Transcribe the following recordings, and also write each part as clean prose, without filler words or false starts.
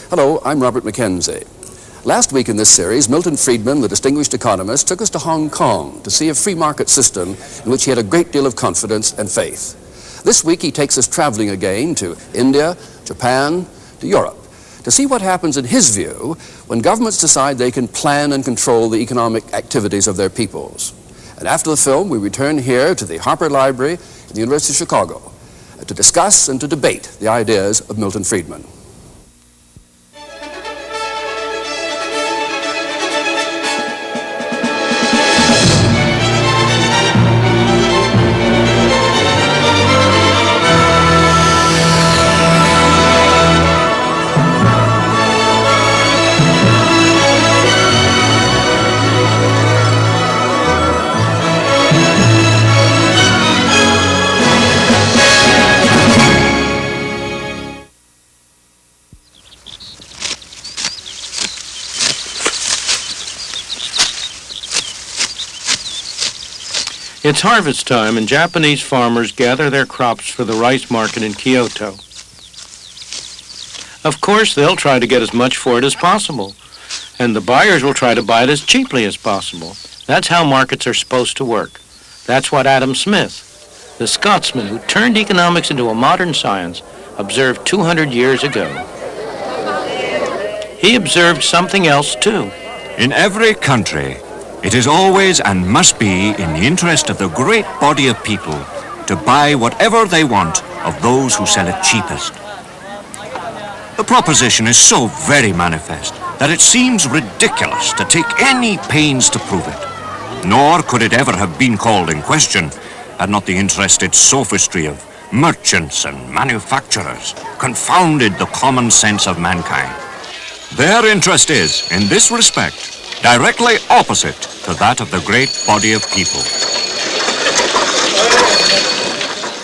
Hello, I'm Robert Mackenzie. Last week in this series, Milton Friedman, the distinguished economist, took us to Hong Kong to see a free market system in which he had a great deal of confidence and faith. This week he takes us traveling again to India, Japan, to Europe, to see what happens in his view when governments decide they can plan and control the economic activities of their peoples. And after the film, we return here to the Harper Library in the University of Chicago to discuss and to debate the ideas of Milton Friedman. It's harvest time, and Japanese farmers gather their crops for the rice market in Kyoto. Of course, they'll try to get as much for it as possible, and the buyers will try to buy it as cheaply as possible. That's how markets are supposed to work. That's what Adam Smith, the Scotsman who turned economics into a modern science, observed 200 years ago. He observed something else, too. In every country, it is always and must be in the interest of the great body of people to buy whatever they want of those who sell it cheapest. The proposition is so very manifest that it seems ridiculous to take any pains to prove it. Nor could it ever have been called in question had not the interested sophistry of merchants and manufacturers confounded the common sense of mankind. Their interest is, in this respect, directly opposite to that of the great body of people.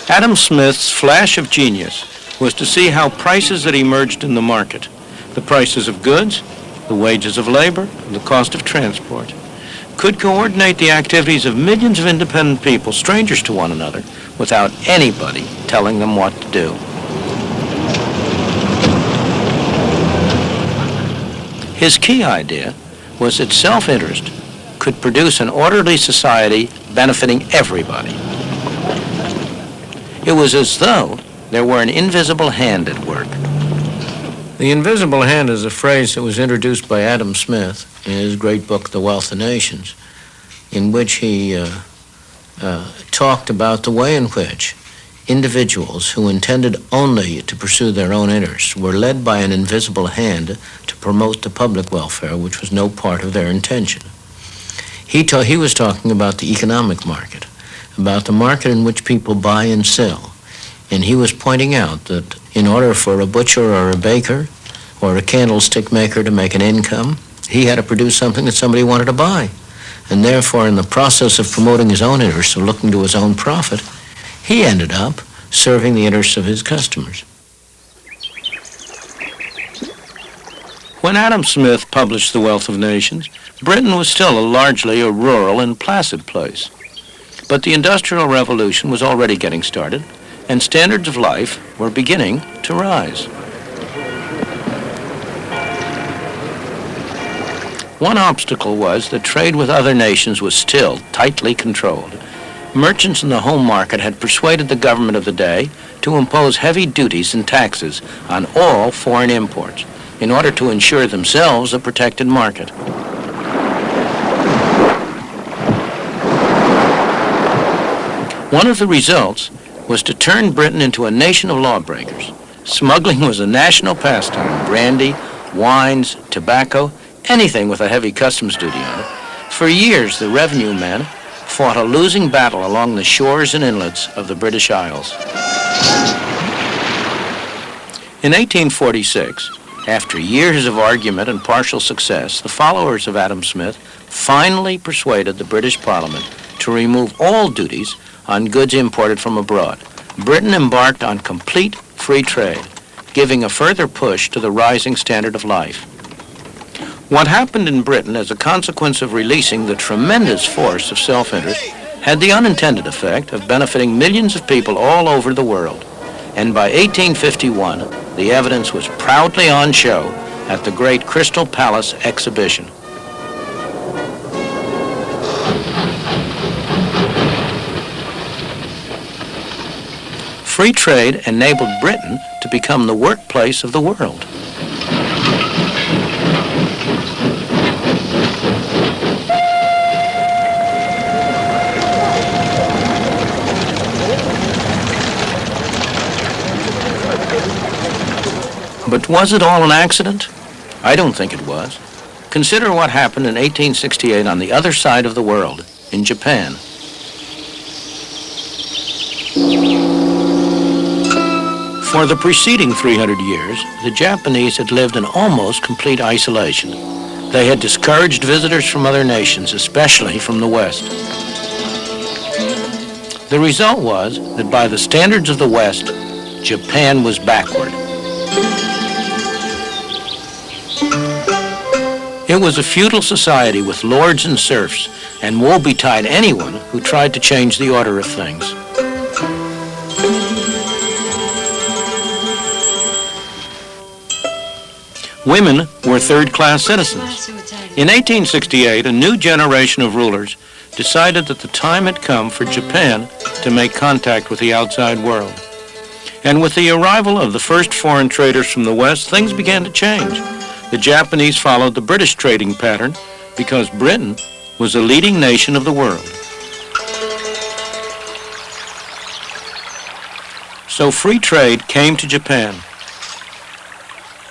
Adam Smith's flash of genius was to see how prices that emerged in the market, the prices of goods, the wages of labor, and the cost of transport, could coordinate the activities of millions of independent people, strangers to one another, without anybody telling them what to do. His key idea was that self-interest could produce an orderly society benefiting everybody. It was as though there were an invisible hand at work. The invisible hand is a phrase that was introduced by Adam Smith in his great book, The Wealth of Nations, in which he talked about the way in which individuals who intended only to pursue their own interests were led by an invisible hand to promote the public welfare, which was no part of their intention. He was talking about the economic market, about the market in which people buy and sell. And he was pointing out that in order for a butcher or a baker or a candlestick maker to make an income, he had to produce something that somebody wanted to buy. And therefore, in the process of promoting his own interests, of looking to his own profit, he ended up serving the interests of his customers. When Adam Smith published The Wealth of Nations, Britain was still largely a rural and placid place. But the Industrial Revolution was already getting started, and standards of life were beginning to rise. One obstacle was that trade with other nations was still tightly controlled. Merchants in the home market had persuaded the government of the day to impose heavy duties and taxes on all foreign imports in order to ensure themselves a protected market. One of the results was to turn Britain into a nation of lawbreakers. Smuggling was a national pastime. Brandy, wines, tobacco, anything with a heavy customs duty on it. For years, the revenue men fought a losing battle along the shores and inlets of the British Isles. In 1846, after years of argument and partial success, the followers of Adam Smith finally persuaded the British Parliament to remove all duties on goods imported from abroad. Britain embarked on complete free trade, giving a further push to the rising standard of life. What happened in Britain as a consequence of releasing the tremendous force of self-interest had the unintended effect of benefiting millions of people all over the world. And by 1851, the evidence was proudly on show at the Great Crystal Palace exhibition. Free trade enabled Britain to become the workplace of the world. But was it all an accident? I don't think it was. Consider what happened in 1868 on the other side of the world, in Japan. For the preceding 300 years, the Japanese had lived in almost complete isolation. They had discouraged visitors from other nations, especially from the West. The result was that by the standards of the West, Japan was backward. It was a feudal society with lords and serfs, and woe betide anyone who tried to change the order of things. Women were third-class citizens. In 1868, a new generation of rulers decided that the time had come for Japan to make contact with the outside world. And with the arrival of the first foreign traders from the West, things began to change. The Japanese followed the British trading pattern because Britain was a leading nation of the world. So free trade came to Japan.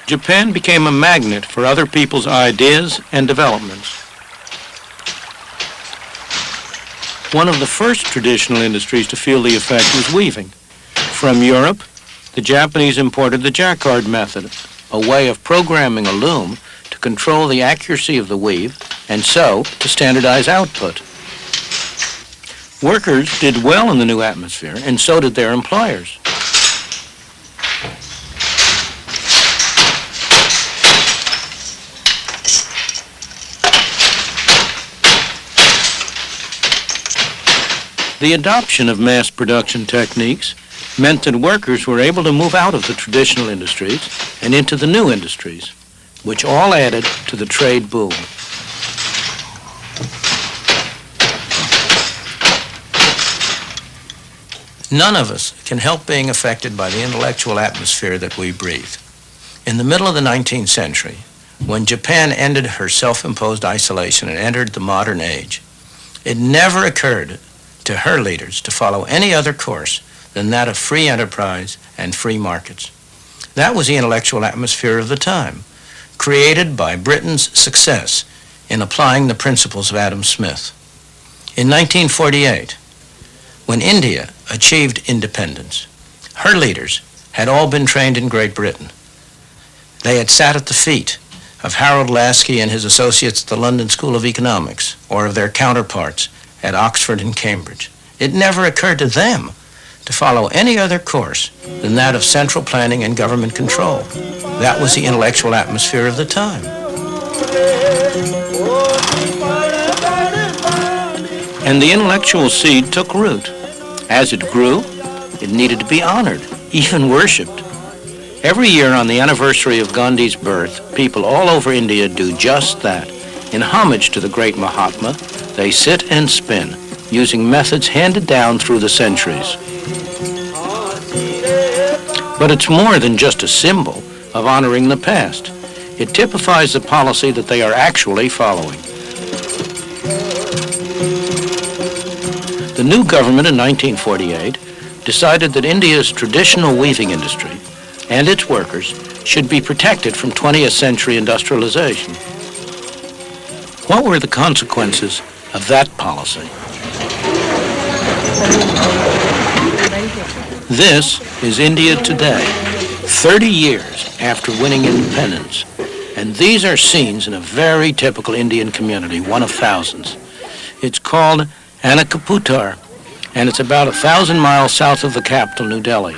Japan became a magnet for other people's ideas and developments. One of the first traditional industries to feel the effect was weaving. From Europe, the Japanese imported the jacquard method, a way of programming a loom to control the accuracy of the weave and so to standardize output. Workers did well in the new atmosphere, and so did their employers. The adoption of mass production techniques meant that workers were able to move out of the traditional industries and into the new industries, which all added to the trade boom. None of us can help being affected by the intellectual atmosphere that we breathe. In the middle of the 19th century, when Japan ended her self-imposed isolation and entered the modern age, it never occurred to her leaders to follow any other course than that of free enterprise and free markets. That was the intellectual atmosphere of the time, created by Britain's success in applying the principles of Adam Smith. In 1948, when India achieved independence, her leaders had all been trained in Great Britain. They had sat at the feet of Harold Laski and his associates at the London School of Economics, or of their counterparts at Oxford and Cambridge. It never occurred to them to follow any other course than that of central planning and government control. That was the intellectual atmosphere of the time. And the intellectual seed took root. As it grew, it needed to be honored, even worshipped. Every year on the anniversary of Gandhi's birth, people all over India do just that. In homage to the great Mahatma, they sit and spin, using methods handed down through the centuries. But it's more than just a symbol of honoring the past. It typifies the policy that they are actually following. The new government in 1948 decided that India's traditional weaving industry and its workers should be protected from 20th century industrialization. What were the consequences of that policy? This is India today, 30 years after winning independence. And these are scenes in a very typical Indian community, one of thousands. It's called Anakaputar, and it's about 1,000 miles south of the capital, New Delhi.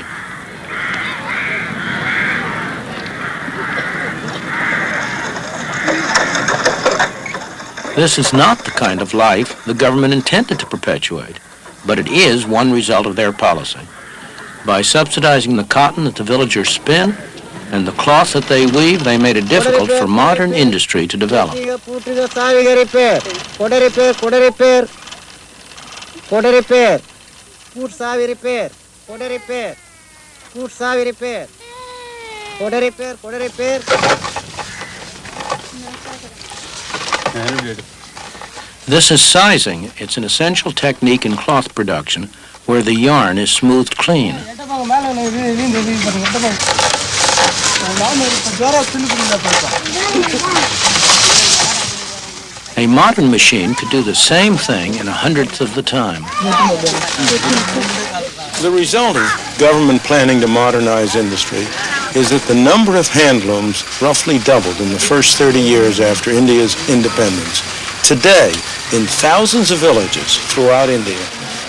This is not the kind of life the government intended to perpetuate, but it is one result of their policy. By subsidizing the cotton that the villagers spin, And the cloth that they weave, they made it difficult for modern industry to develop. This is sizing. It's an essential technique in cloth production where the yarn is smoothed clean. A modern machine could do the same thing in 1/100th of the time. The result of government planning to modernize industry is that the number of handlooms roughly doubled in the first 30 years after India's independence. Today, in thousands of villages throughout India,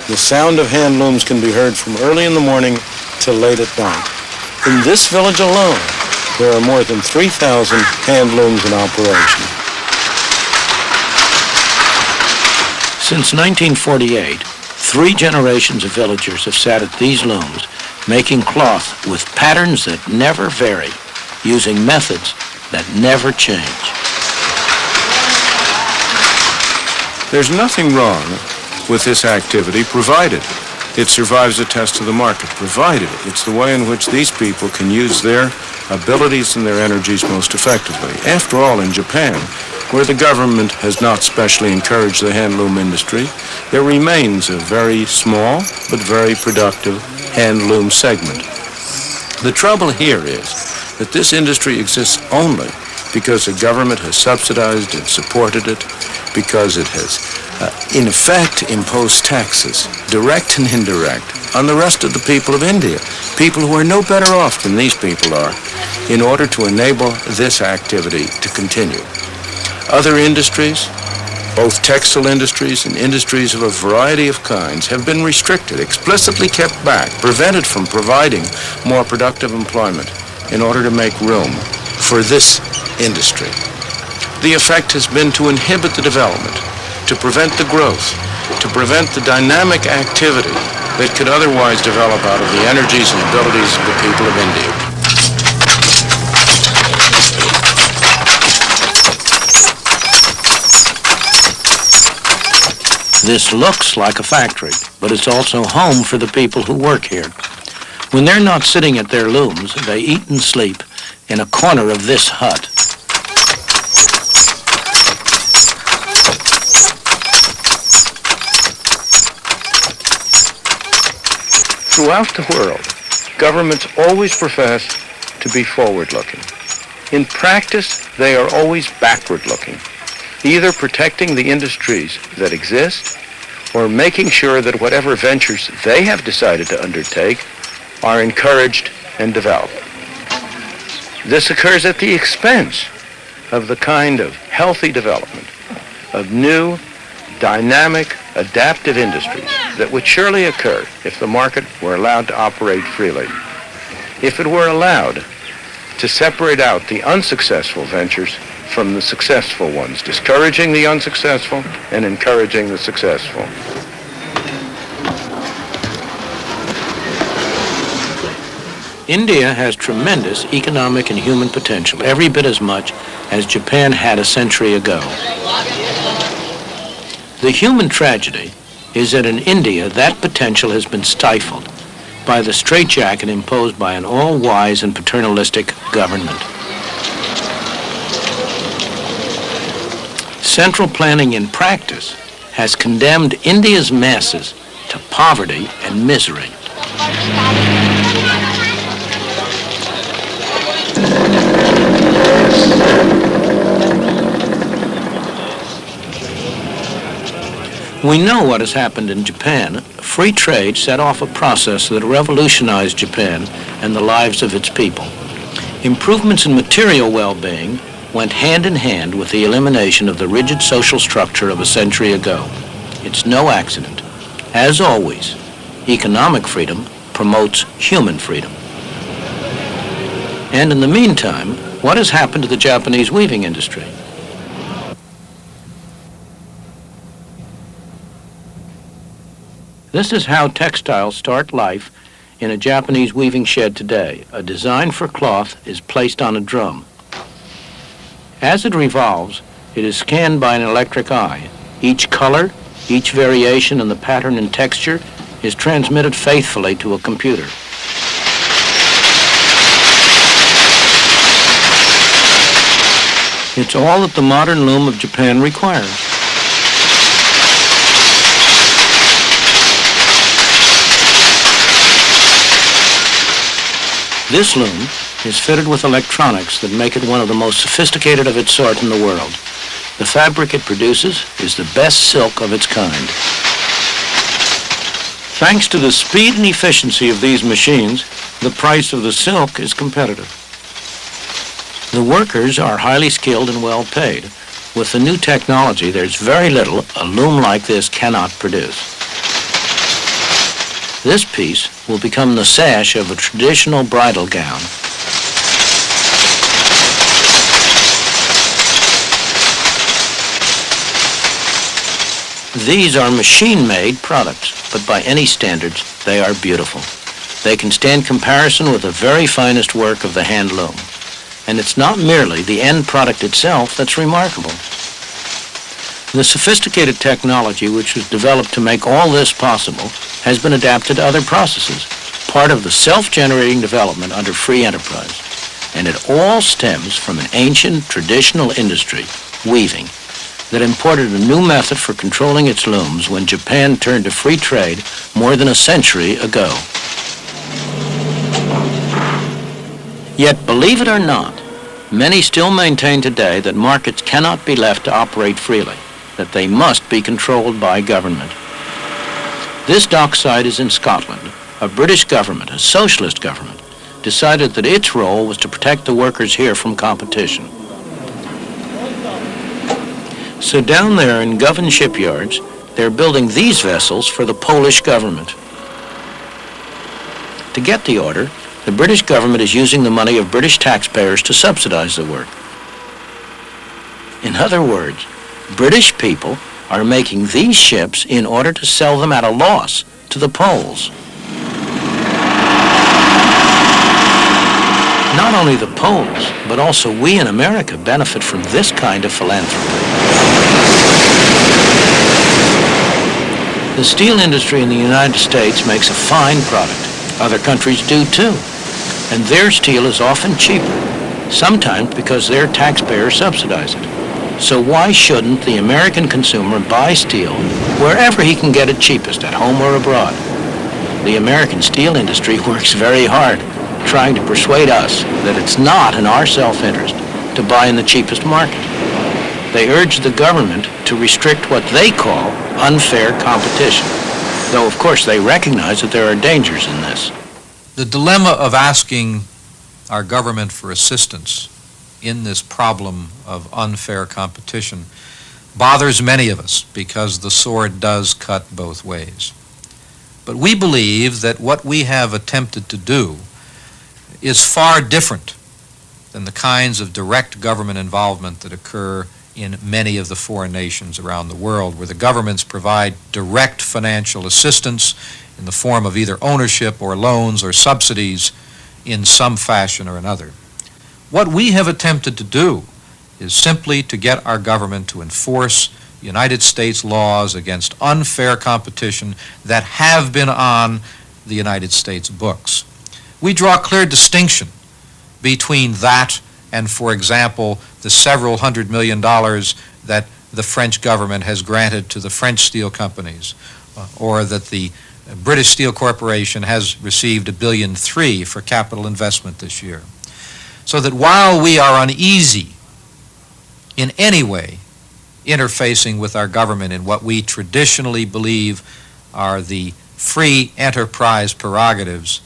the sound of handlooms can be heard from early in the morning till late at night. In this village alone, there are more than 3,000 handlooms in operation. Since 1948, 3 generations of villagers have sat at these looms, making cloth with patterns that never vary, using methods that never change. There's nothing wrong with this activity, provided it survives the test of the market, provided it's the way in which these people can use their abilities and their energies most effectively. After all, in Japan, where the government has not specially encouraged the handloom industry, there remains a very small but very productive handloom segment. The trouble here is that this industry exists only because the government has subsidized and supported it, because it has, in effect, imposed taxes, direct and indirect, on the rest of the people of India, people who are no better off than these people are, in order to enable this activity to continue. Other industries, both textile industries and industries of a variety of kinds, have been restricted, explicitly kept back, prevented from providing more productive employment in order to make room for this industry. The effect has been to inhibit the development, to prevent the growth, to prevent the dynamic activity that could otherwise develop out of the energies and abilities of the people of India. This looks like a factory, but it's also home for the people who work here. When they're not sitting at their looms, they eat and sleep in a corner of this hut. Throughout the world, governments always profess to be forward-looking. In practice, they are always backward-looking, either protecting the industries that exist or making sure that whatever ventures they have decided to undertake are encouraged and developed. This occurs at the expense of the kind of healthy development of new, dynamic, adaptive industries that would surely occur if the market were allowed to operate freely. If it were allowed to separate out the unsuccessful ventures from the successful ones, discouraging the unsuccessful and encouraging the successful. India has tremendous economic and human potential, every bit as much as Japan had a century ago. The human tragedy is that in India, that potential has been stifled by the straitjacket imposed by an all-wise and paternalistic government. Central planning in practice has condemned India's masses to poverty and misery. We know what has happened in Japan. Free trade set off a process that revolutionized Japan and the lives of its people. Improvements in material well-being went hand in hand with the elimination of the rigid social structure of a century ago. It's no accident. As always, economic freedom promotes human freedom. And in the meantime, what has happened to the Japanese weaving industry? This is how textiles start life In a Japanese weaving shed today, a design for cloth is placed on a drum. As it revolves, it is scanned by an electric eye. Each color, each variation in the pattern and texture is transmitted faithfully to a computer. It's all that the modern loom of Japan requires. This loom is fitted with electronics that make it one of the most sophisticated of its sort in the world. The fabric it produces is the best silk of its kind. Thanks to the speed and efficiency of these machines, the price of the silk is competitive. The workers are highly skilled and well paid. With the new technology, there's very little a loom like this cannot produce. This piece will become the sash of a traditional bridal gown. These are machine-made products, but by any standards, they are beautiful. They can stand comparison with the very finest work of the hand loom. And it's not merely the end product itself that's remarkable. The sophisticated technology which was developed to make all this possible has been adapted to other processes, part of the self-generating development under free enterprise. And it all stems from an ancient traditional industry, weaving, that imported a new method for controlling its looms when Japan turned to free trade more than a century ago. Yet, believe it or not, many still maintain today that markets cannot be left to operate freely, that they must be controlled by government. This dockside is in Scotland. A British government, a socialist government, decided that its role was to protect the workers here from competition. So down there in Govan shipyards, they're building these vessels for the Polish government. To get the order, the British government is using the money of British taxpayers to subsidize the work. In other words, British people are making these ships in order to sell them at a loss to the Poles. Not only the Poles, but also we in America benefit from this kind of philanthropy. The steel industry in the United States makes a fine product. Other countries do too. And their steel is often cheaper, sometimes because their taxpayers subsidize it. So why shouldn't the American consumer buy steel wherever he can get it cheapest, at home or abroad? The American steel industry works very hard, trying to persuade us that it's not in our self-interest to buy in the cheapest market. They urge the government to restrict what they call unfair competition, though of course they recognize that there are dangers in this. The dilemma of asking our government for assistance in this problem of unfair competition bothers many of us because the sword does cut both ways. But we believe that what we have attempted to do is far different than the kinds of direct government involvement that occur in many of the foreign nations around the world, where the governments provide direct financial assistance in the form of either ownership or loans or subsidies in some fashion or another. What we have attempted to do is simply to get our government to enforce United States laws against unfair competition that have been on the United States books. We draw a clear distinction between that and, for example, the several $100 million that the French government has granted to the French steel companies, or that the British Steel Corporation has received $1.3 billion for capital investment this year. So that while we are uneasy in any way interfacing with our government in what we traditionally believe are the free enterprise prerogatives,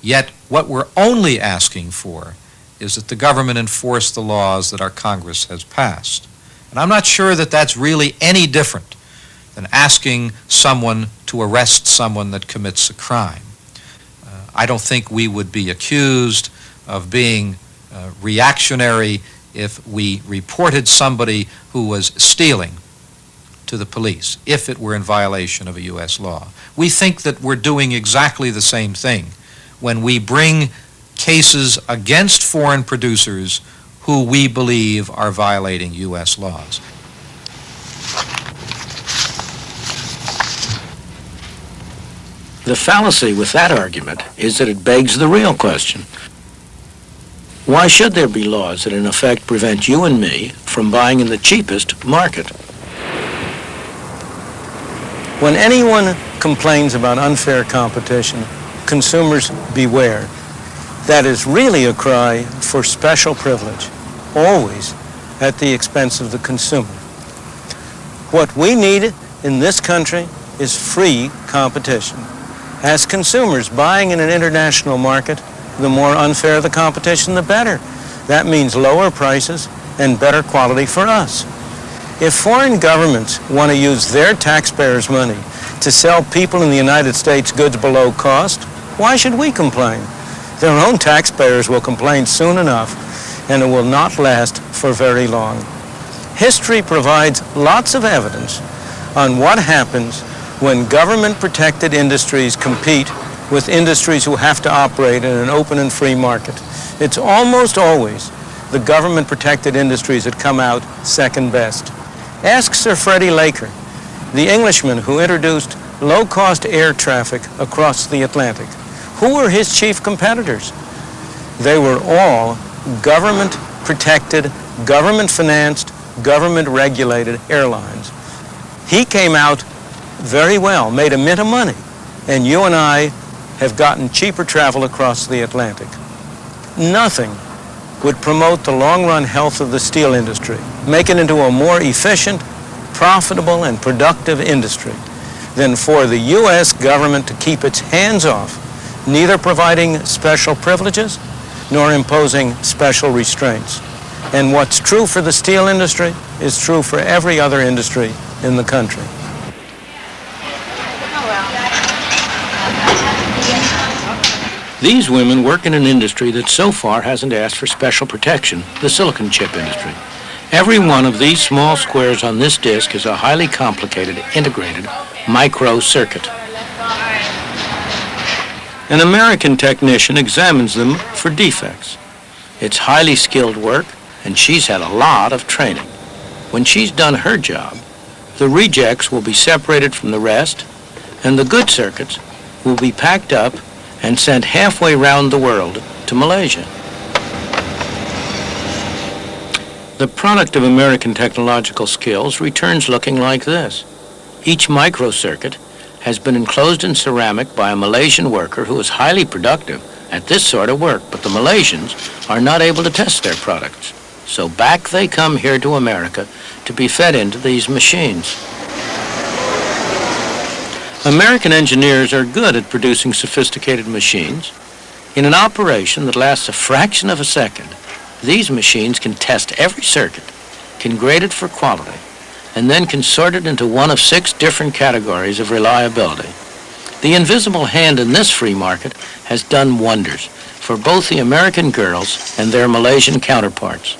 yet what we're only asking for is that the government enforce the laws that our Congress has passed. And I'm not sure that that's really any different than asking someone to arrest someone that commits a crime. I don't think we would be accused of being reactionary if we reported somebody who was stealing to the police, if it were in violation of a U.S. law. We think that we're doing exactly the same thing when we bring cases against foreign producers who we believe are violating U.S. laws. The fallacy with that argument is that it begs the real question. Why should there be laws that in effect prevent you and me from buying in the cheapest market? When anyone complains about unfair competition, consumers beware. That is really a cry for special privilege, always at the expense of the consumer. What we need in this country is free competition. As consumers buying in an international market, the more unfair the competition, the better. That means lower prices and better quality for us. If foreign governments want to use their taxpayers' money to sell people in the United States goods below cost, why should we complain? Their own taxpayers will complain soon enough, and it will not last for very long. History provides lots of evidence on what happens when government-protected industries compete with industries who have to operate in an open and free market. It's almost always the government-protected industries that come out second best. Ask Sir Freddie Laker, the Englishman who introduced low-cost air traffic across the Atlantic. Who were his chief competitors? They were all government-protected, government-financed, government-regulated airlines. He came out very well, made a mint of money, and you and I have gotten cheaper travel across the Atlantic. Nothing would promote the long-run health of the steel industry, make it into a more efficient, profitable, and productive industry than for the U.S. government to keep its hands off, neither providing special privileges nor imposing special restraints. And what's true for the steel industry is true for every other industry in the country. These women work in an industry that so far hasn't asked for special protection, the silicon chip industry. Every one of these small squares on this disk is a highly complicated, integrated micro circuit. An American technician examines them for defects. It's highly skilled work, and she's had a lot of training. When she's done her job, the rejects will be separated from the rest, and the good circuits will be packed up and sent halfway round the world to Malaysia. The product of American technological skills returns looking like this. Each microcircuit has been enclosed in ceramic by a Malaysian worker who is highly productive at this sort of work, but the Malaysians are not able to test their products. So back they come here to America to be fed into these machines. American engineers are good at producing sophisticated machines. In an operation that lasts a fraction of a second, these machines can test every circuit, can grade it for quality, and then can sort it into one of 6 different categories of reliability. The invisible hand in this free market has done wonders for both the American girls and their Malaysian counterparts.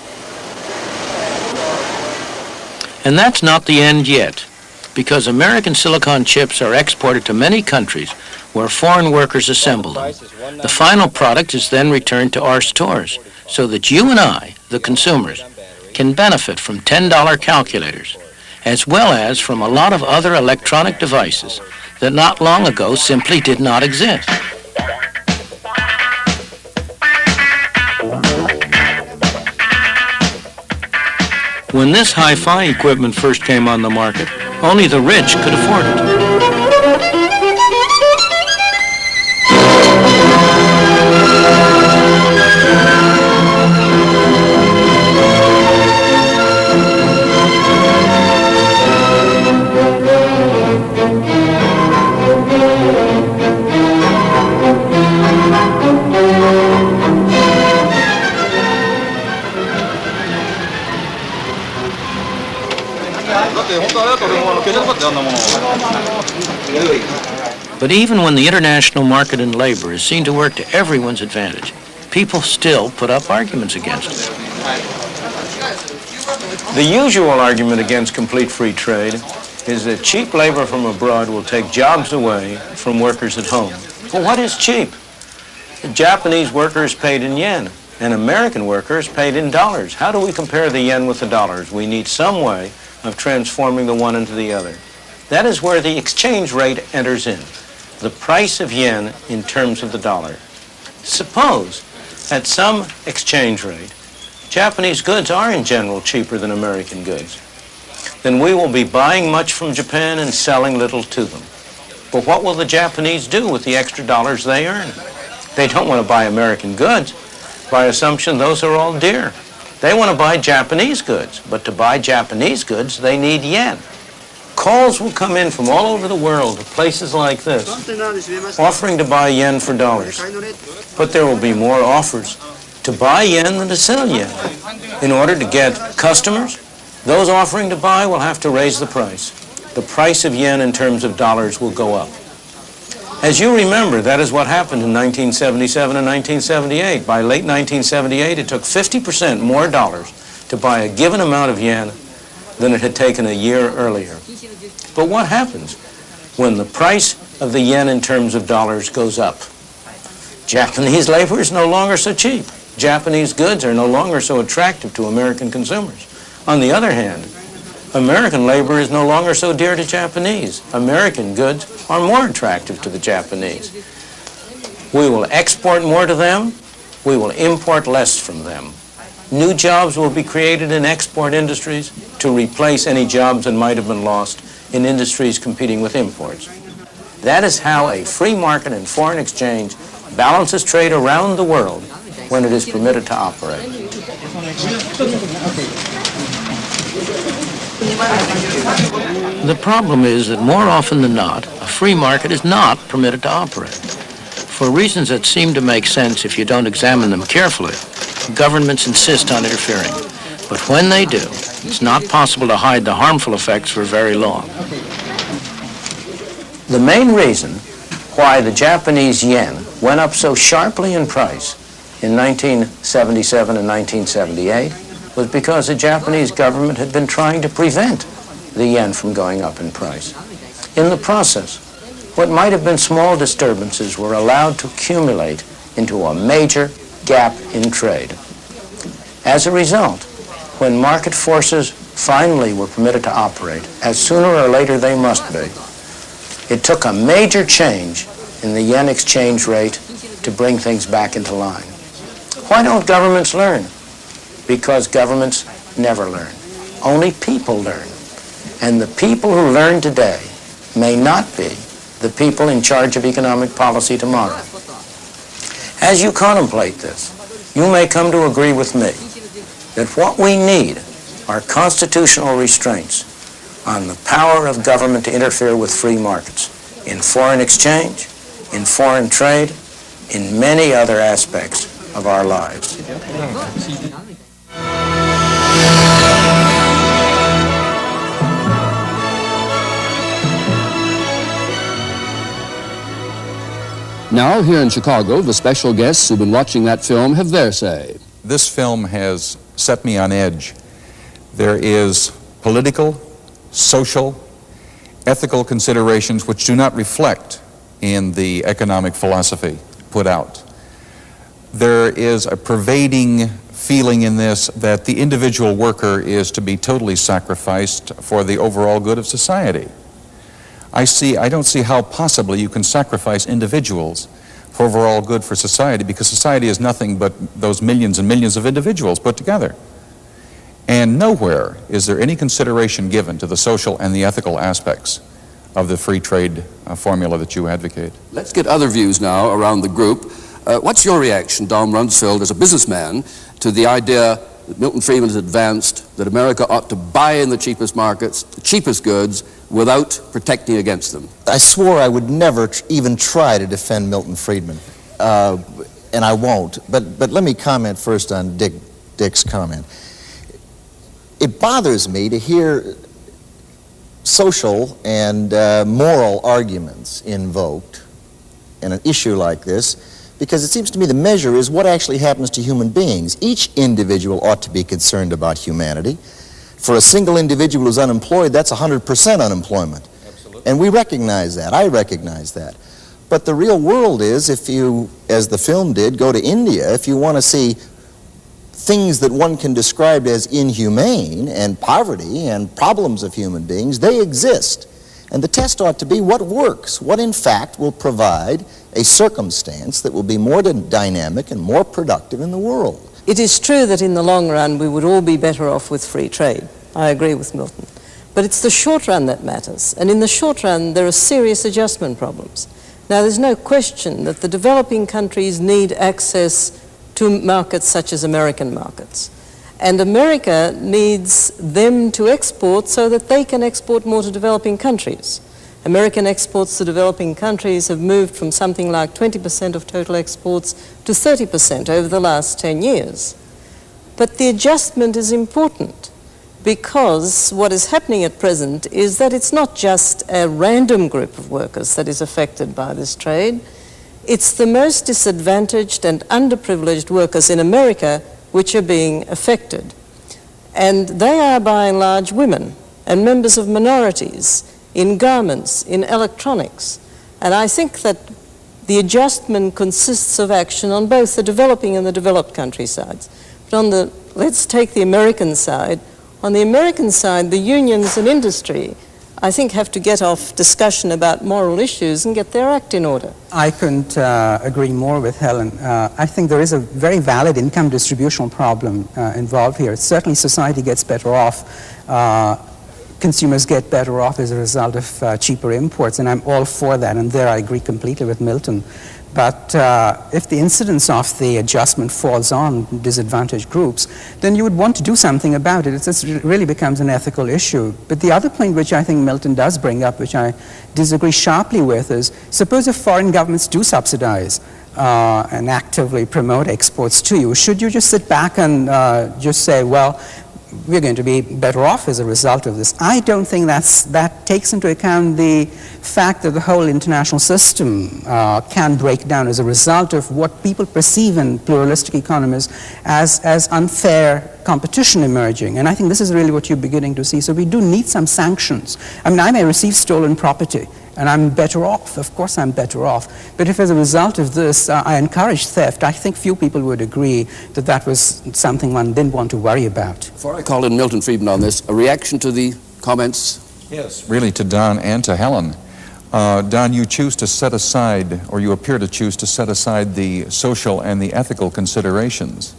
And that's not the end yet, because American silicon chips are exported to many countries where foreign workers assemble them. The final product is then returned to our stores, so that you and I, the consumers, can benefit from $10 calculators, as well as from a lot of other electronic devices that not long ago simply did not exist. When this hi-fi equipment first came on the market, only the rich could afford it. But even when the international market in labor is seen to work to everyone's advantage, people still put up arguments against it. The usual argument against complete free trade is that cheap labor from abroad will take jobs away from workers at home. Well, what is cheap? The Japanese worker is paid in yen. An American worker is paid in dollars. How do we compare the yen with the dollars? We need some way of transforming the one into the other. That is where the exchange rate enters in. The price of yen in terms of the dollar. Suppose at some exchange rate, Japanese goods are in general cheaper than American goods. Then we will be buying much from Japan and selling little to them. But what will the Japanese do with the extra dollars they earn? They don't want to buy American goods. By assumption, those are all dear. They want to buy Japanese goods, but to buy Japanese goods, they need yen. Calls will come in from all over the world to places like this, offering to buy yen for dollars. But there will be more offers to buy yen than to sell yen. In order to get customers, those offering to buy will have to raise the price. The price of yen in terms of dollars will go up. As you remember, that is what happened in 1977 and 1978. By late 1978, it took 50% more dollars to buy a given amount of yen than it had taken a year earlier. But what happens when the price of the yen in terms of dollars goes up? Japanese labor is no longer so cheap. Japanese goods are no longer so attractive to American consumers. On the other hand, American labor is no longer so dear to Japanese. American goods are more attractive to the Japanese. We will export more to them. We will import less from them. New jobs will be created in export industries to replace any jobs that might have been lost in industries competing with imports. That is how a free market and foreign exchange balances trade around the world when it is permitted to operate. The problem is that more often than not, a free market is not permitted to operate. For reasons that seem to make sense if you don't examine them carefully, governments insist on interfering. But when they do, it's not possible to hide the harmful effects for very long. The main reason why the Japanese yen went up so sharply in price in 1977 and 1978 was because the Japanese government had been trying to prevent the yen from going up in price. In the process, what might have been small disturbances were allowed to accumulate into a major gap in trade. As a result, when market forces finally were permitted to operate, as sooner or later they must be, it took a major change in the yen exchange rate to bring things back into line. Why don't governments learn? Because governments never learn. Only people learn. And the people who learn today may not be the people in charge of economic policy tomorrow. As you contemplate this, you may come to agree with me that what we need are constitutional restraints on the power of government to interfere with free markets in foreign exchange, in foreign trade, in many other aspects of our lives. Now, here in Chicago, the special guests who've been watching that film have their say. This film has set me on edge. There is political, social, ethical considerations which do not reflect in the economic philosophy put out. There is a pervading feeling in this that the individual worker is to be totally sacrificed for the overall good of society. I don't see how possibly you can sacrifice individuals for overall good for society, because society is nothing but those millions and millions of individuals put together. And nowhere is there any consideration given to the social and the ethical aspects of the free trade formula that you advocate. Let's get other views now around the group. What's your reaction, Dom Rumsfeld, as a businessman, to the idea that Milton Friedman has advanced that America ought to buy in the cheapest markets, the cheapest goods, without protecting against them? I swore I would never even try to defend Milton Friedman, and I won't. But let me comment first on Dick's comment. It bothers me to hear social and moral arguments invoked in an issue like this, because it seems to me the measure is what actually happens to human beings. Each individual ought to be concerned about humanity. For a single individual who's unemployed, that's 100% unemployment. Absolutely. And we recognize that. I recognize that. But the real world is, if you, as the film did, go to India, if you want to see things that one can describe as inhumane and poverty and problems of human beings, they exist. And the test ought to be what works, what in fact will provide a circumstance that will be more dynamic and more productive in the world. It is true that in the long run we would all be better off with free trade. I agree with Milton. But it's the short run that matters. And in the short run there are serious adjustment problems. Now there's no question that the developing countries need access to markets such as American markets. And America needs them to export so that they can export more to developing countries. American exports to developing countries have moved from something like 20% of total exports to 30% over the last 10 years. But the adjustment is important because what is happening at present is that it's not just a random group of workers that is affected by this trade. It's the most disadvantaged and underprivileged workers in America which are being affected. And they are by and large women and members of minorities in garments, in electronics. And I think that the adjustment consists of action on both the developing and the developed country sides. But let's take the American side. On the American side, the unions and industry, I think, have to get off discussion about moral issues and get their act in order. I couldn't agree more with Helen. I think there is a very valid income distributional problem involved here. Certainly society gets better off. Consumers get better off as a result of cheaper imports, and I'm all for that, and there I agree completely with Milton. But if the incidence of the adjustment falls on disadvantaged groups, then you would want to do something about it. It really becomes an ethical issue. But the other point which I think Milton does bring up, which I disagree sharply with, is suppose if foreign governments do subsidize and actively promote exports to you, should you just sit back and just say, well, we're going to be better off as a result of this? I don't think that takes into account the fact that the whole international system can break down as a result of what people perceive in pluralistic economies as unfair competition emerging. And I think this is really what you're beginning to see. So we do need some sanctions. I mean, I may receive stolen property, and I'm better off. Of course I'm better off. But if as a result of this I encourage theft, I think few people would agree that that was something one didn't want to worry about. Before I call in Milton Friedman on this, a reaction to the comments? Yes, really to Don and to Helen. Don, you choose to set aside, or you appear to choose to set aside the social and the ethical considerations.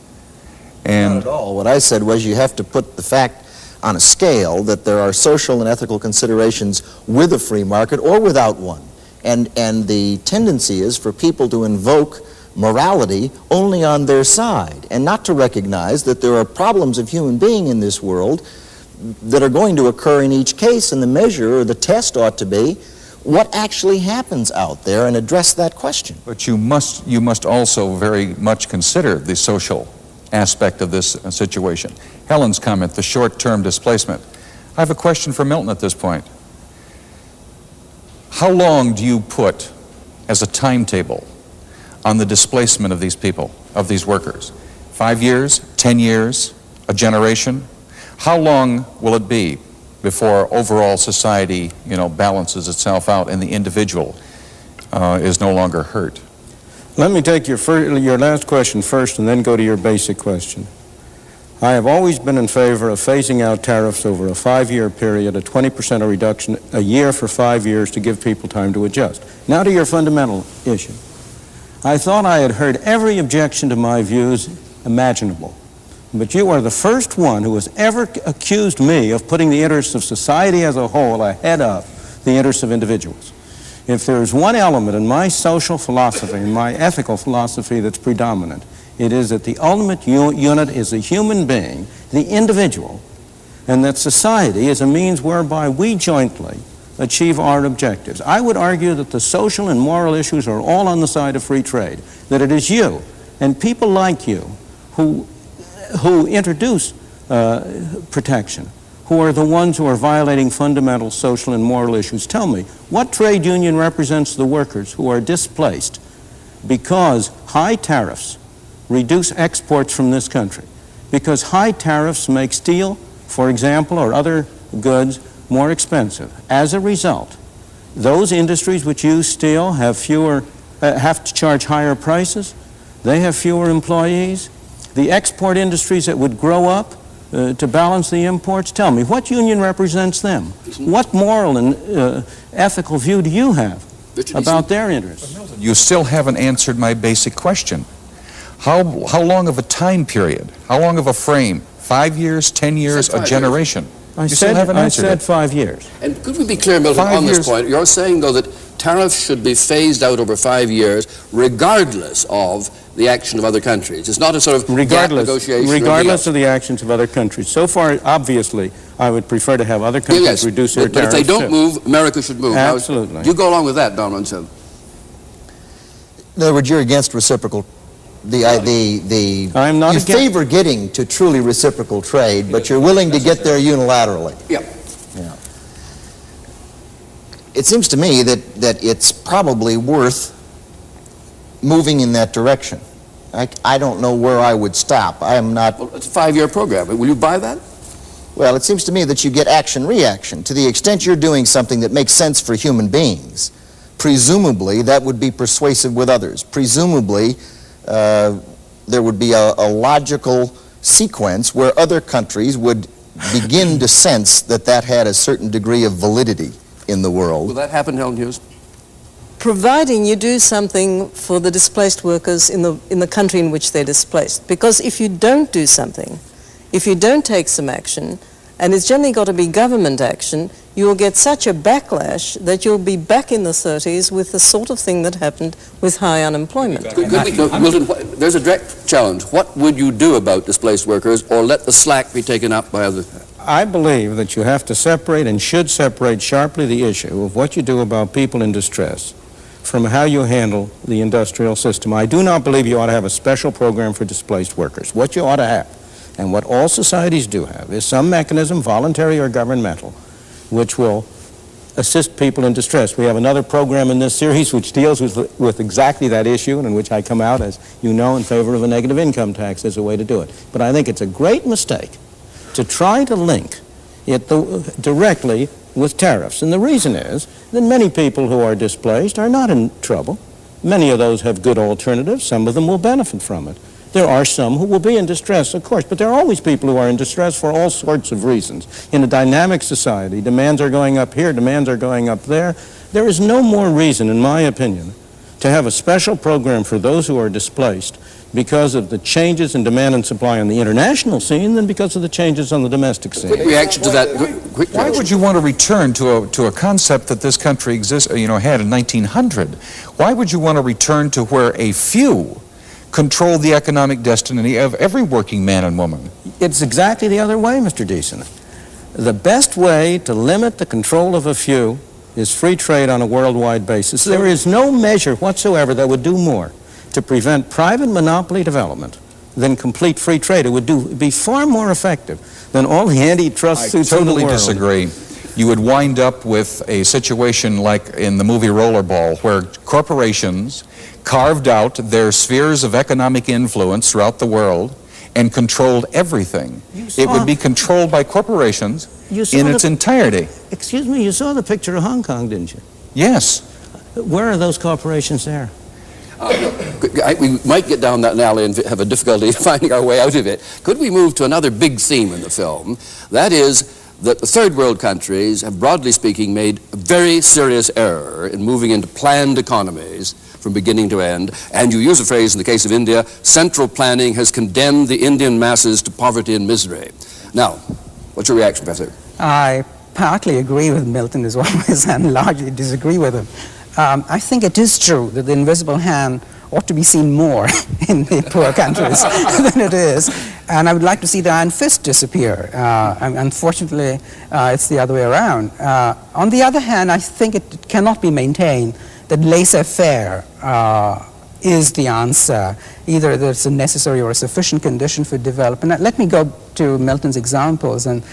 And not at all. What I said was you have to put the fact on a scale that there are social and ethical considerations with a free market or without one. And the tendency is for people to invoke morality only on their side and not to recognize that there are problems of human being in this world that are going to occur in each case, and the measure or the test ought to be what actually happens out there and address that question. But you must also very much consider the social aspect of this situation. Helen's comment, the short-term displacement. I have a question for Milton at this point. How long do you put as a timetable on the displacement of these people, of these workers? 5 years, 10 years, a generation? How long will it be before overall society, balances itself out and the individual is no longer hurt? Let me take your last question first and then go to your basic question. I have always been in favor of phasing out tariffs over a 5-year period, a 20% reduction a year for 5 years to give people time to adjust. Now to your fundamental issue. I thought I had heard every objection to my views imaginable, but you are the first one who has ever accused me of putting the interests of society as a whole ahead of the interests of individuals. If there is one element in my social philosophy, in my ethical philosophy that's predominant, it is that the ultimate unit is the human being, the individual, and that society is a means whereby we jointly achieve our objectives. I would argue that the social and moral issues are all on the side of free trade, that it is you and people like you who introduce protection, who are the ones who are violating fundamental social and moral issues. Tell me, what trade union represents the workers who are displaced because high tariffs reduce exports from this country? Because high tariffs make steel, for example, or other goods more expensive. As a result, Those industries which use steel have have to charge higher prices. They have fewer employees. The export industries that would grow up to balance the imports, tell me, what union represents them? What moral and ethical view do you have about their interests? You still haven't answered my basic question. How long of a time period? How long of a frame? 5 years, 10 years, a generation? I said 5 years. And could we be clear, Milton, on this point? You're saying, though, that tariffs should be phased out over 5 years, regardless of the action of other countries. It's not a sort of gap negotiation. Regardless of the actions of other countries. So far, obviously, I would prefer to have other countries reduce their tariffs. But if they don't move, America should move. Absolutely. Do you go along with that, Don Monson? In other words, you're against reciprocal. I'm not you favor getting to truly reciprocal trade, but you're willing to get there unilaterally. Yeah. It seems to me that it's probably worth moving in that direction. I don't know where I would stop. I am not... Well, it's a 5-year program. Will you buy that? Well, it seems to me that you get action-reaction. To the extent you're doing something that makes sense for human beings, presumably that would be persuasive with others. Presumably there would be a logical sequence where other countries would begin to sense that that had a certain degree of validity in the world. Will that happen, Helen Hughes? Providing you do something for the displaced workers in the country in which they're displaced. Because if you don't do something, if you don't take some action, and it's generally got to be government action, you'll get such a backlash that you'll be back in the 30s with the sort of thing that happened with high unemployment. Milton, there's a direct challenge. What would you do about displaced workers, or let the slack be taken up by others? I believe that you have to separate and should separate sharply the issue of what you do about people in distress from how you handle the industrial system. I do not believe you ought to have a special program for displaced workers. What you ought to have, and what all societies do have, is some mechanism, voluntary or governmental, which will assist people in distress. We have another program in this series which deals with exactly that issue, and in which I come out, as you know, in favor of a negative income tax as a way to do it. But I think it's a great mistake to try to link it directly with tariffs. And the reason is that many people who are displaced are not in trouble. Many of those have good alternatives. Some of them will benefit from it. There are some who will be in distress, of course, but there are always people who are in distress for all sorts of reasons. In a dynamic society, demands are going up here, demands are going up there. There is no more reason, in my opinion, to have a special program for those who are displaced because of the changes in demand and supply on the international scene than because of the changes on the domestic scene. Quick reaction to that. Why would you want to return to a concept that this country had in 1900? Why would you want to return to where a few control the economic destiny of every working man and woman? It's exactly the other way, Mr. Deason. The best way to limit the control of a few is free trade on a worldwide basis. There is no measure whatsoever that would do more to prevent private monopoly development than complete free trade. It would be far more effective than all the antitrust suits in the world. I totally disagree. You would wind up with a situation like in the movie Rollerball, where corporations carved out their spheres of economic influence throughout the world and controlled everything. It would be controlled by corporations in its entirety. Excuse me, you saw the picture of Hong Kong, didn't you? Yes. Where are those corporations there? We might get down that alley and have a difficulty finding our way out of it. Could we move to another big theme in the film? That is that the third world countries have, broadly speaking, made a very serious error in moving into planned economies from beginning to end. And you use a phrase in the case of India, central planning has condemned the Indian masses to poverty and misery. Now, what's your reaction, Professor? I partly agree with Milton as always and largely disagree with him. I think it is true that the invisible hand ought to be seen more in the poor countries than it is. And I would like to see the iron fist disappear. Unfortunately, it's the other way around. On the other hand, I think it cannot be maintained that laissez-faire is the answer, either that it's a necessary or a sufficient condition for development. Let me go to Milton's examples and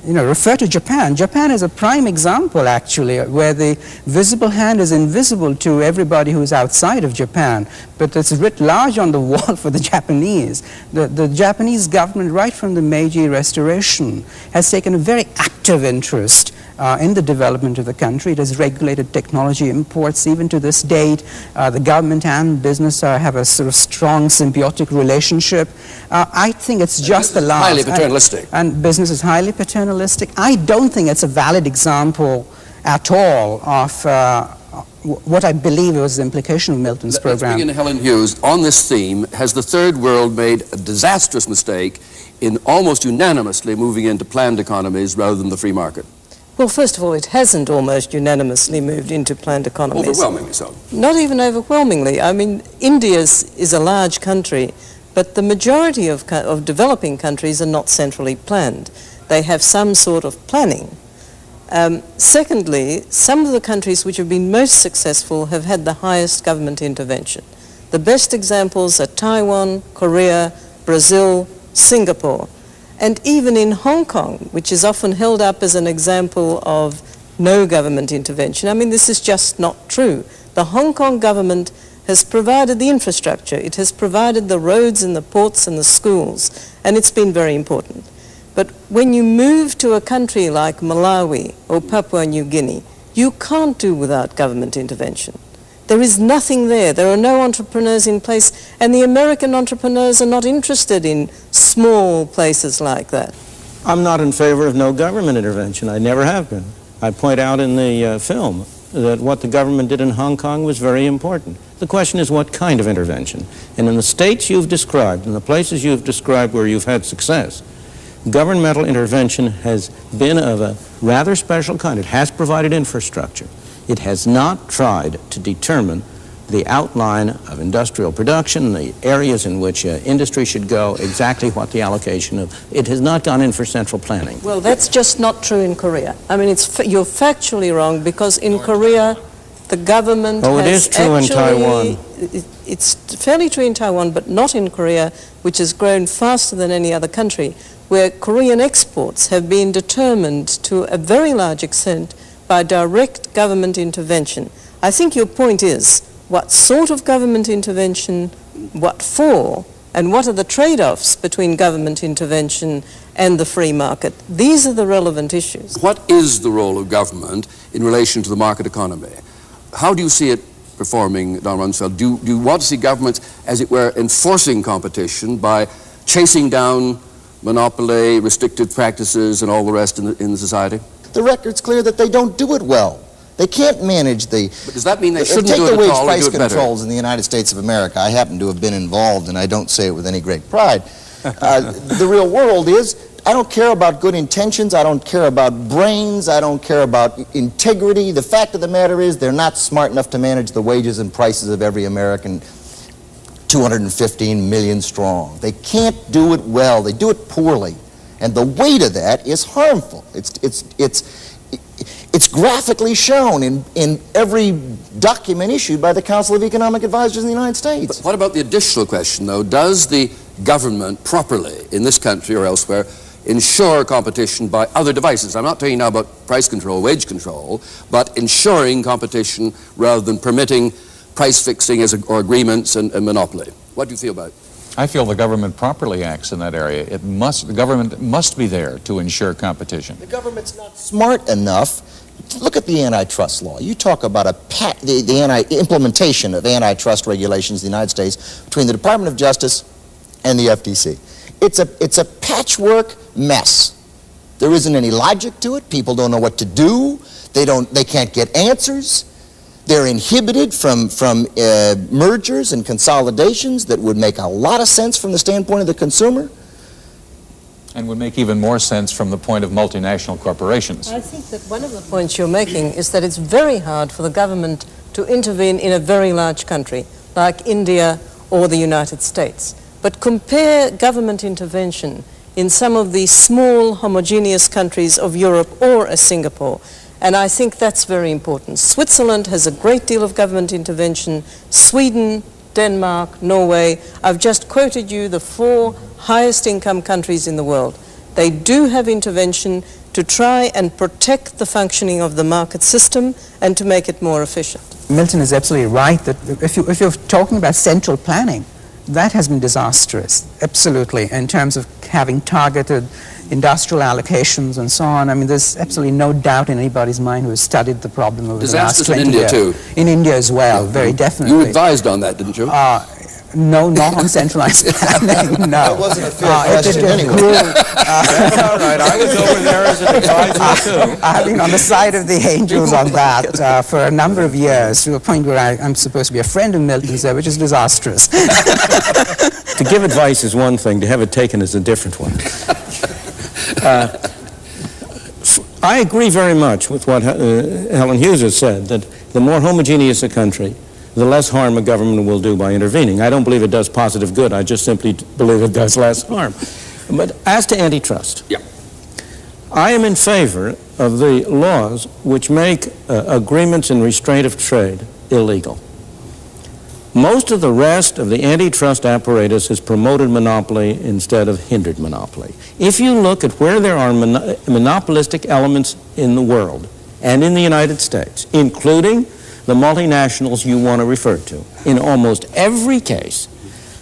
refer to Japan. Japan is a prime example, actually, where the visible hand is invisible to everybody who's outside of Japan, but it's writ large on the wall for the Japanese. The Japanese government, right from the Meiji Restoration, has taken a very active interest in the development of the country. It has regulated technology imports. Even to this date, the government and business have a sort of strong symbiotic relationship. I think it's just the last. Highly paternalistic. And business is highly paternalistic. I don't think it's a valid example at all of what I believe was the implication of Milton's program. Let's begin, Helen Hughes. On this theme, has the Third World made a disastrous mistake in almost unanimously moving into planned economies rather than the free market? Well, first of all, it hasn't almost unanimously moved into planned economies. Overwhelmingly so. Not even overwhelmingly. I mean, India is a large country, but the majority of developing countries are not centrally planned. They have some sort of planning. Secondly, some of the countries which have been most successful have had the highest government intervention. The best examples are Taiwan, Korea, Brazil, Singapore, and even in Hong Kong, which is often held up as an example of no government intervention. I mean, this is just not true. The Hong Kong government has provided the infrastructure, it has provided the roads and the ports and the schools, and it's been very important. But when you move to a country like Malawi or Papua New Guinea, you can't do without government intervention. There is nothing there. There are no entrepreneurs in place, and the American entrepreneurs are not interested in small places like that. I'm not in favor of no government intervention. I never have been. I point out in the film that what the government did in Hong Kong was very important. The question is what kind of intervention. And in the states you've described, in the places you've described where you've had success, governmental intervention has been of a rather special kind. It has provided infrastructure. It has not tried to determine the outline of industrial production, the areas in which industry should go, exactly what the allocation of. It has not gone in for central planning. Well, that's just not true in Korea. I mean, you're factually wrong, because in Korea, the government it is true in Taiwan. It's fairly true in Taiwan, but not in Korea, which has grown faster than any other country, where Korean exports have been determined to a very large extent by direct government intervention. I think your point is, what sort of government intervention, what for, and what are the trade-offs between government intervention and the free market? These are the relevant issues. What is the role of government in relation to the market economy? How do you see it performing, Don Rumsfeld? Do you want to see governments, as it were, enforcing competition by chasing down monopoly, restrictive practices, and all the rest in the society? The record's clear that they don't do it well. They can't manage the... But does that mean they shouldn't take do the it wage at all price or do it better? controls in the United States of America. I happen to have been involved, and I don't say it with any great pride. The real world is, I don't care about good intentions, I don't care about brains, I don't care about integrity. The fact of the matter is they're not smart enough to manage the wages and prices of every American, 215 million strong. They can't do it well. They do it poorly. And the weight of that is harmful. It's graphically shown in every document issued by the Council of Economic Advisors in the United States. But what about the additional question, though? Does the government properly, in this country or elsewhere, ensure competition by other devices? I'm not talking now about price control, wage control, but ensuring competition rather than permitting price fixing or agreements and monopoly. What do you feel about it? I feel the government properly acts in that area. The government must be there to ensure competition. The government's not smart enough. Look at the antitrust law. You talk about the implementation of antitrust regulations in the United States between the Department of Justice and the FTC. It's a patchwork mess. There isn't any logic to it. People don't know what to do. They can't get answers. They're inhibited from mergers and consolidations that would make a lot of sense from the standpoint of the consumer. And would make even more sense from the point of multinational corporations. I think that one of the points you're making is that it's very hard for the government to intervene in a very large country like India or the United States. But compare government intervention in some of the small homogeneous countries of Europe or a Singapore. And I think that's very important. Switzerland has a great deal of government intervention. Sweden, Denmark, Norway. I've just quoted you the 4 highest income countries in the world. They do have intervention to try and protect the functioning of the market system and to make it more efficient. Milton is absolutely right that if you're talking about central planning, that has been disastrous, absolutely, in terms of having targeted industrial allocations and so on. I mean, there's absolutely no doubt in anybody's mind who has studied the problem over the last 20 in years. India too. In India as well, very definitely. You advised on that, didn't you? No, not on centralized planning, no. That wasn't a fair question anyway. That's all right. I was over there as an advisor, too. I've been on the side of the angels on that for a number of years, to the point where I'm supposed to be a friend of Milton's there, which is disastrous. To give advice is one thing, to have it taken is a different one. I agree very much with what Helen Hughes has said, that the more homogeneous a country, the less harm a government will do by intervening. I don't believe it does positive good. I just simply believe it does less harm. But as to antitrust, Yeah. I am in favor of the laws which make agreements in restraint of trade illegal. Most of the rest of the antitrust apparatus has promoted monopoly instead of hindered monopoly. If you look at where there are monopolistic elements in the world and in the United States, including the multinationals you want to refer to, in almost every case,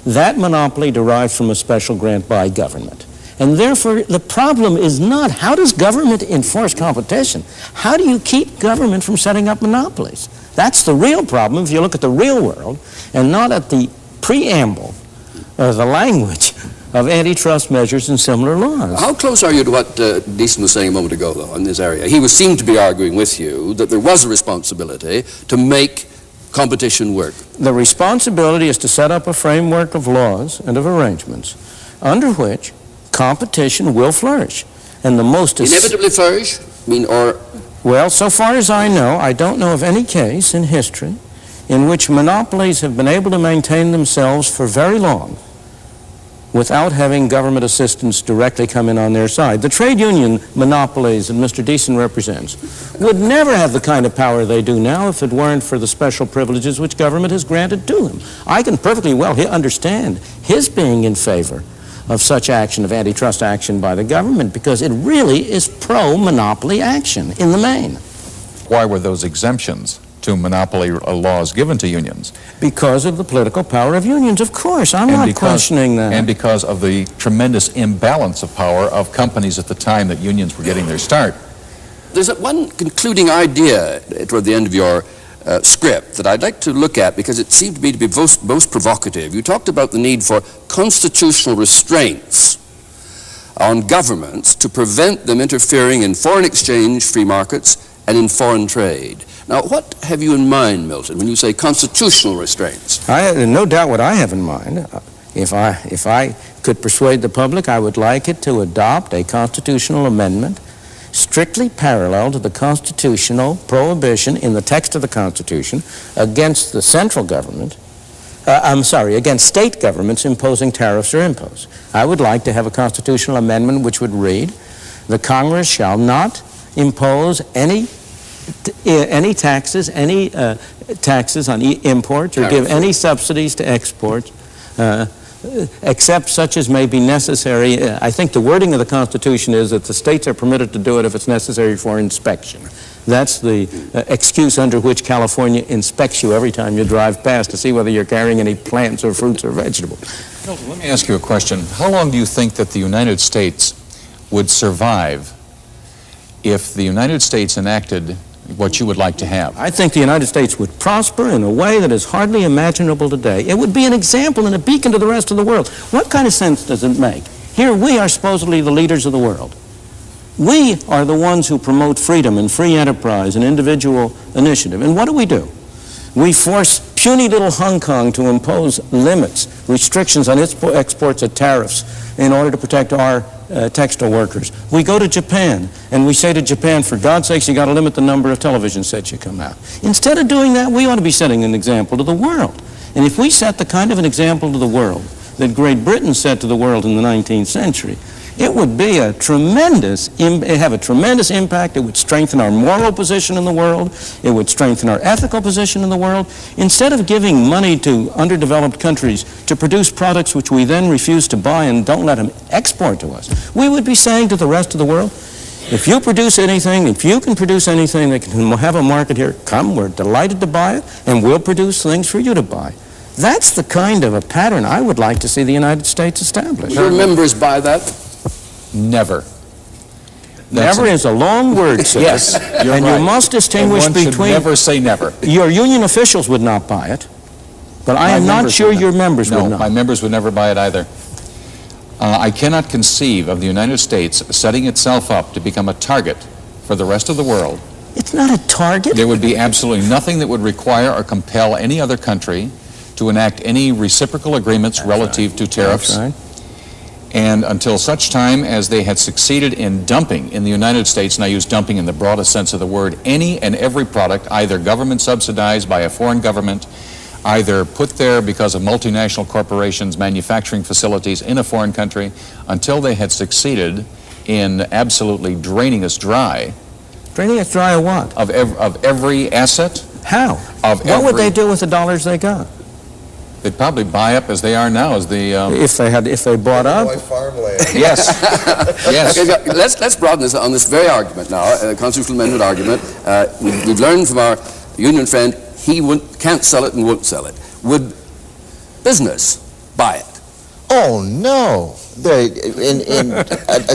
that monopoly derives from a special grant by government. And therefore, the problem is not how does government enforce competition? How do you keep government from setting up monopolies? That's the real problem if you look at the real world and not at the preamble or the language of antitrust measures and similar laws. How close are you to what Deason was saying a moment ago, though, in this area? He seemed to be arguing with you that there was a responsibility to make competition work. The responsibility is to set up a framework of laws and of arrangements under which competition will flourish. And the most... Inevitably flourish? I mean, or... Well, so far as I know, I don't know of any case in history in which monopolies have been able to maintain themselves for very long without having government assistance directly come in on their side. The trade union monopolies that Mr. Deason represents would never have the kind of power they do now if it weren't for the special privileges which government has granted to them. I can perfectly well understand his being in favor of such action, of antitrust action by the government, because it really is pro-monopoly action in the main. Why were those exemptions to monopoly laws given to unions? Because of the political power of unions, of course. I'm not questioning that. And because of the tremendous imbalance of power of companies at the time that unions were getting their start. There's one concluding idea toward the end of your script that I'd like to look at because it seemed to me to be most provocative. You talked about the need for constitutional restraints on governments to prevent them interfering in foreign exchange, free markets, and in foreign trade. Now, what have you in mind, Milton, when you say constitutional restraints? No doubt what I have in mind. If I could persuade the public, I would like it to adopt a constitutional amendment strictly parallel to the constitutional prohibition in the text of the Constitution against the central government, against state governments imposing tariffs or imposts. I would like to have a constitutional amendment which would read, the Congress shall not impose any taxes on imports or give any subsidies to exports, except such as may be necessary. I think the wording of the Constitution is that the states are permitted to do it if it's necessary for inspection. That's the excuse under which California inspects you every time you drive past to see whether you're carrying any plants or fruits or vegetables. Milton, let me ask you a question. How long do you think that the United States would survive if the United States enacted what you would like to have? I think the United States would prosper in a way that is hardly imaginable today. It would be an example and a beacon to the rest of the world. What kind of sense does it make? Here we are supposedly the leaders of the world. We are the ones who promote freedom and free enterprise and individual initiative. And what do? We force puny little Hong Kong to impose limits, restrictions on its exports at tariffs in order to protect our textile workers. We go to Japan and we say to Japan, for God's sakes, you got to limit the number of television sets you come out. Instead of doing that, we ought to be setting an example to the world. And if we set the kind of an example to the world that Great Britain set to the world in the 19th century, it would be have a tremendous impact. It would strengthen our moral position in the world. It would strengthen our ethical position in the world. Instead of giving money to underdeveloped countries to produce products which we then refuse to buy and don't let them export to us, we would be saying to the rest of the world, if you produce anything, if you can produce anything that can have a market here, come, we're delighted to buy it, and we'll produce things for you to buy. That's the kind of a pattern I would like to see the United States establish. Your members buy that? Never. Never is a long word, sir. Yes, you're and right. you must distinguish And one should between... never say never. Your union officials would not buy it, but I My am not members sure would your members No, would not. my members would never buy it either. I cannot conceive of the United States setting itself up to become a target for the rest of the world. It's not a target. There would be absolutely nothing that would require or compel any other country to enact any reciprocal agreements relative to tariffs. That's right. And until such time as they had succeeded in dumping in the United States, and I use dumping in the broadest sense of the word, any and every product, either government subsidized by a foreign government, either put there because of multinational corporations' manufacturing facilities in a foreign country, until they had succeeded in absolutely draining us dry. Draining us dry of what? Of every asset. How? What would they do with the dollars they got? They'd probably buy up as they are now as the... If they bought up? Yes. Yes. Okay, let's broaden this on this very argument now, constitutional amendment argument. We've learned from our union friend he can't sell it and won't sell it. Would business buy it? Oh, no.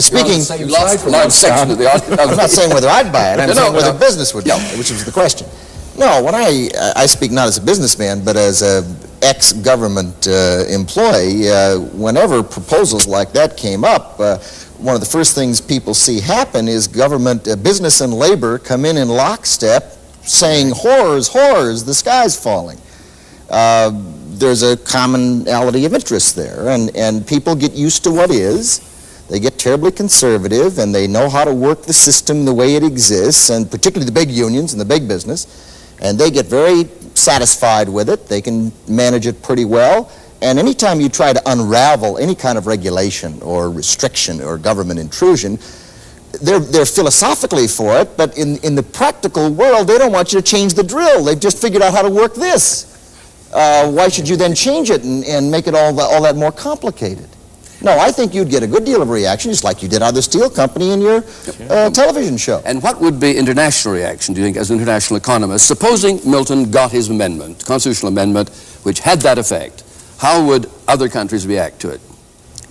Speaking... Large section of the argument. I'm not saying whether I'd buy it. I'm saying whether business would buy Yeah. it, which was the question. No, when I speak not as a businessman, but as a ex-government employee, whenever proposals like that came up, one of the first things people see happen is government, business and labor come in lockstep saying, horrors, horrors, the sky's falling. There's a commonality of interest there, and people get used to what is. They get terribly conservative, and they know how to work the system the way it exists, and particularly the big unions and the big business, and they get very satisfied with it. They can manage it pretty well, and anytime you try to unravel any kind of regulation or restriction or government intrusion, they're philosophically for it, but in the practical world, they don't want you to change the drill. They've just figured out how to work this. Why should you then change it and make it all that more complicated? No, I think you'd get a good deal of reaction, just like you did out of the steel company in your television show. And what would be international reaction, do you think, as an international economist? Supposing Milton got his amendment, constitutional amendment, which had that effect, how would other countries react to it?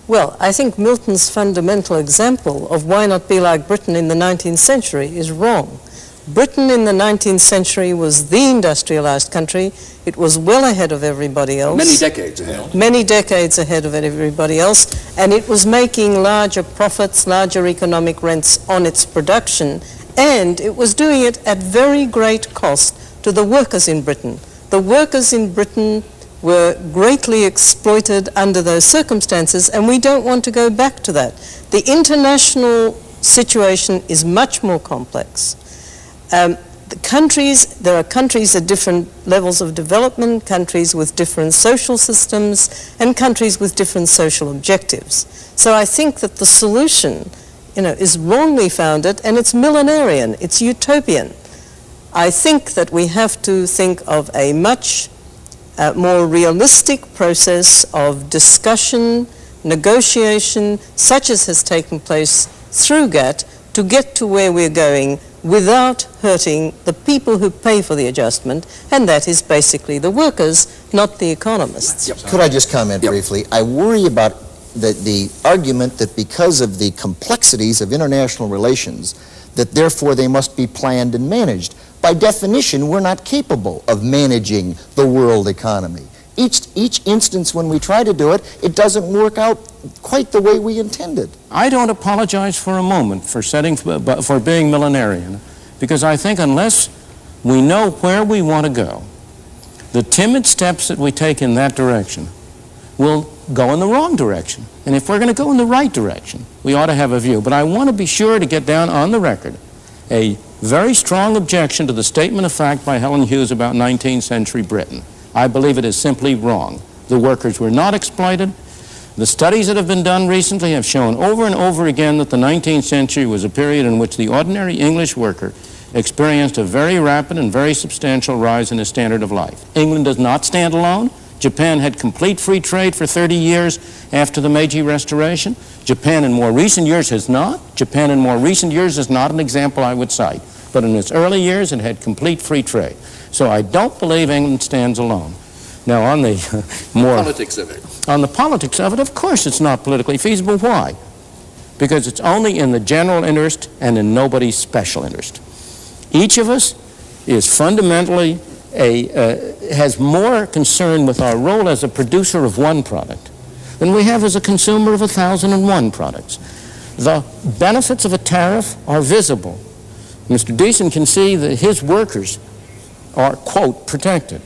Well, I think Milton's fundamental example of why not be like Britain in the 19th century is wrong. Britain in the 19th century was the industrialized country. It was well ahead of everybody else. Many decades ahead. Many decades ahead of everybody else. And it was making larger profits, larger economic rents on its production. And it was doing it at very great cost to the workers in Britain. The workers in Britain were greatly exploited under those circumstances, and we don't want to go back to that. The international situation is much more complex. There are countries at different levels of development, countries with different social systems, and countries with different social objectives. So I think that the solution, is wrongly founded, and it's millenarian, it's utopian. I think that we have to think of a much more realistic process of discussion, negotiation, such as has taken place through GATT, to get to where we're going without hurting the people who pay for the adjustment, and that is basically the workers, not the economists. Yep. Could I just comment briefly? I worry about the argument that because of the complexities of international relations, that therefore they must be planned and managed. By definition, we're not capable of managing the world economy. Each instance when we try to do it, it doesn't work out quite the way we intended. I don't apologize for a moment for being millenarian, because I think unless we know where we want to go, the timid steps that we take in that direction will go in the wrong direction. And if we're going to go in the right direction, we ought to have a view. But I want to be sure to get down on the record a very strong objection to the statement of fact by Helen Hughes about 19th century Britain. I believe it is simply wrong. The workers were not exploited. The studies that have been done recently have shown over and over again that the 19th century was a period in which the ordinary English worker experienced a very rapid and very substantial rise in his standard of life. England does not stand alone. Japan had complete free trade for 30 years after the Meiji Restoration. Japan in more recent years has not. Japan in more recent years is not an example I would cite. But in its early years, it had complete free trade. So I don't believe England stands alone. Now, on the politics of it. On the politics of it, of course it's not politically feasible. Why? because it's only in the general interest and in nobody's special interest. Each of us is fundamentally has more concern with our role as a producer of one product than we have as a consumer of 1,001 products. The benefits of a tariff are visible. Mr. Deason can see that his workers are, quote, protected.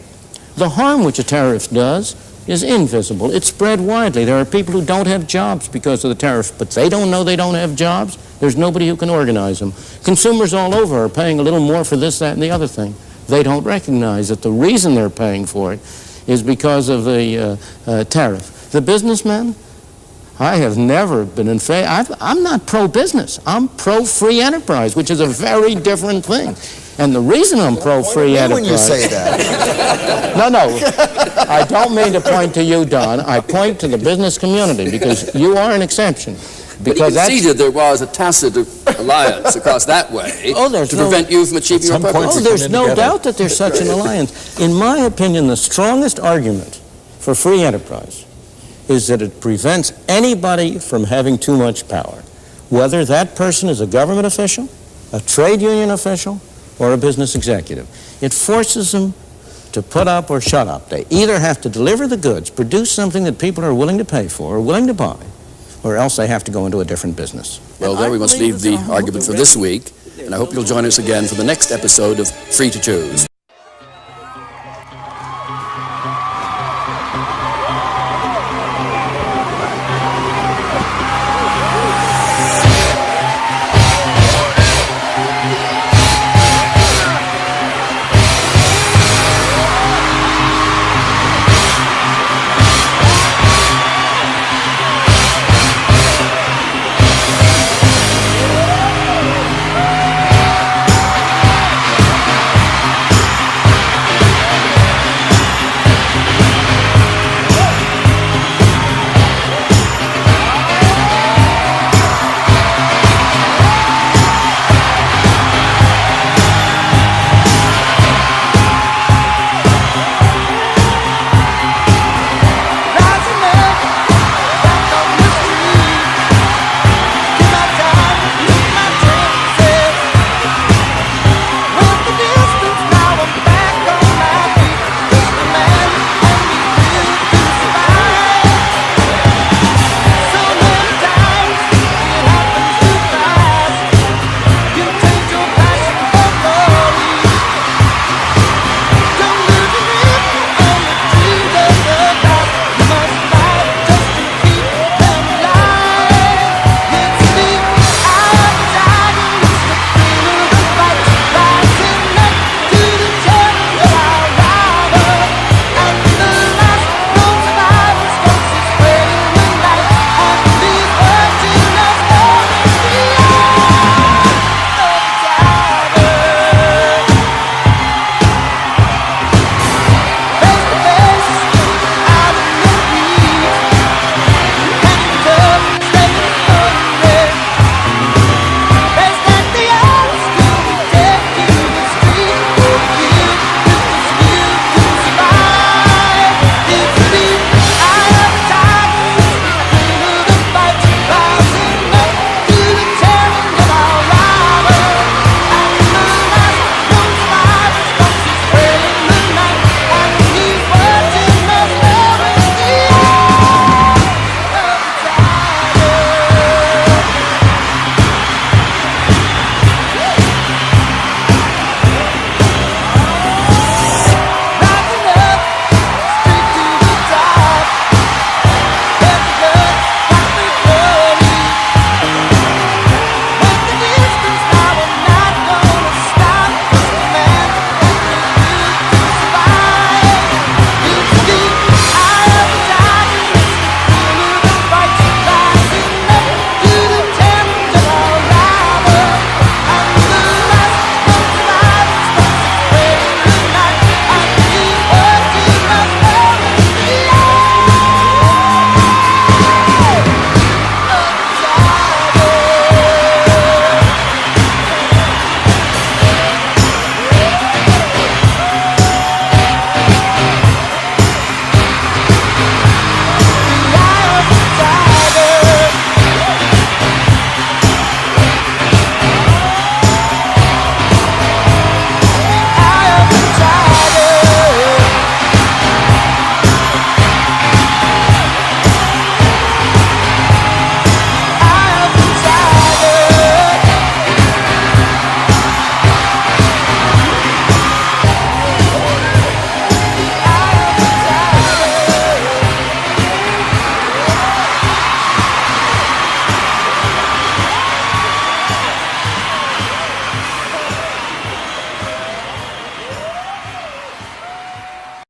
The harm which a tariff does is invisible. It's spread widely. There are people who don't have jobs because of the tariff, but they don't know they don't have jobs. There's nobody who can organize them. Consumers all over are paying a little more for this, that, and the other thing. They don't recognize that the reason they're paying for it is because of the tariff. The businessmen, I have never been in favor. I'm not pro-business. I'm pro-free enterprise, which is a very different thing. And the reason I'm pro-free enterprise... when you say that. No, I don't mean to point to you, Don. I point to the business community because you are an exception. But he conceded there was a tacit alliance across that way to prevent you from achieving your purpose. Oh, there's no doubt that there's such an alliance. In my opinion, the strongest argument for free enterprise is that it prevents anybody from having too much power, whether that person is a government official, a trade union official, or a business executive. It forces them to put up or shut up. They either have to deliver the goods, produce something that people are willing to pay for or willing to buy, or else they have to go into a different business. Well, there we must leave the argument for this week, and I hope you'll join us again for the next episode of Free to Choose.